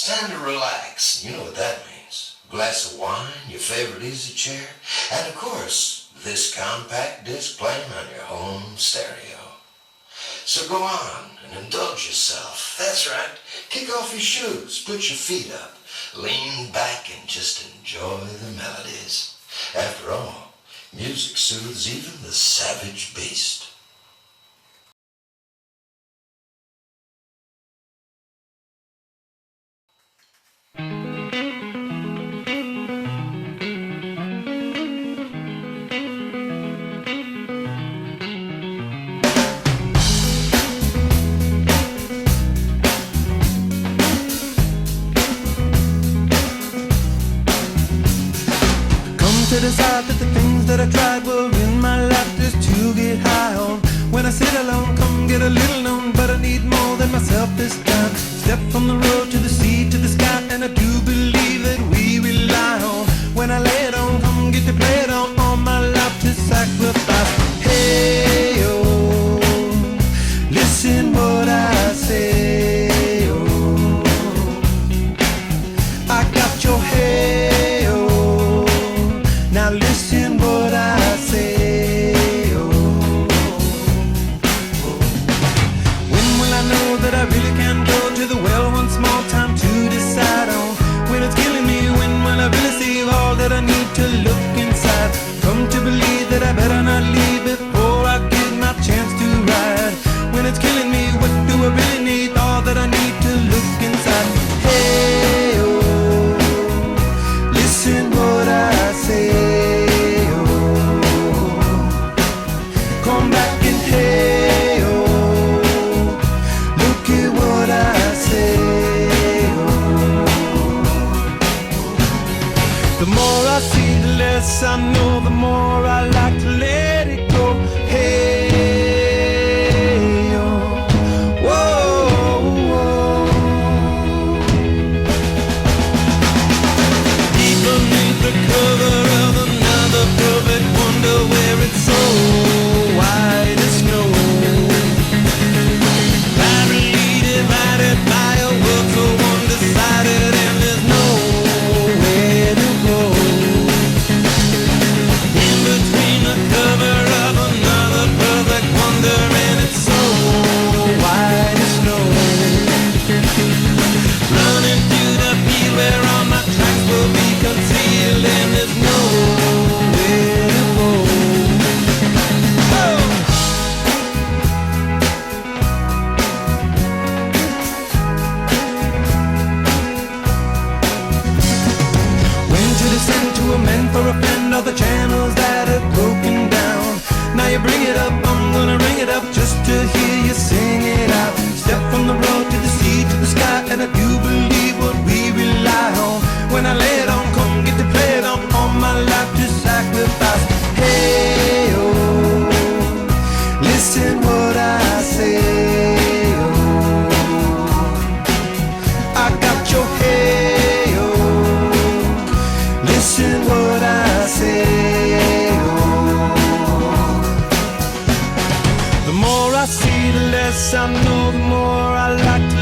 It's time to relax. You know what that means. A glass of wine, your favorite easy chair, and of course, this compact disc playing on your home stereo. So go on and indulge yourself. That's right. Kick off your shoes, put your feet up, lean back and just enjoy the melodies. After all, music soothes even the savage beast. To decide that the things that I tried were in my life just to get high on. When I sit alone, come get a little known, but I need more than myself this time. Step from the road to the sea to the sky, and I do believe that we rely on. When I lay it on, come get to play it on, all my life to sacrifice. Hey, oh, listen what I say, oh, I got your head. Now listen what I say, oh, oh. When will I know that I really can go to the well once more? Time to decide on when it's killing me. When will I really see all that I need to look inside? Come to believe that I better not leave before I get my chance to ride. When it's killing me, what do I really need? All that I need to look inside. Hey, oh, listen what I say. The more I see, the less I know, the more I like to let it go. Hey, oh, whoa, whoa. Deep beneath the cover of another perfect wonder, where it's so white as snow, barely divided by a world so undecided, and there's nowhere to go. In between the cover of another perfect wonder, and it's so white as snow, running through the field where all my tracks will be concealed, and there's nowhere to go. Oh! Descend to a man for a friend, all the channels that have broken down. Now you bring it up, I'm gonna ring it up just to hear you sing it out. Step from the road to the sea to the sky, and I do believe what we rely on. When I lay it on, come get to play it on, all my life to sacrifice. Hey, oh, listen what I say, oh, I got your head. Listen what I say, oh. The more I see, the less I know, the more I like to